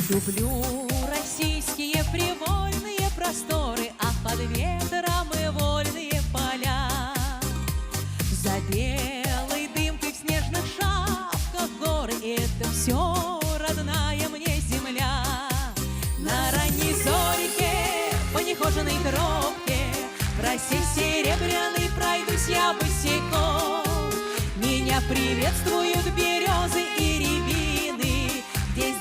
Люблю российские привольные просторы, а под ветром и вольные поля. За белой дымкой в снежных шапках горы — это все родная мне земля. На ранней зорьке по нехоженной тропке в росе серебряной пройдусь я босиком. Меня приветствуют березы и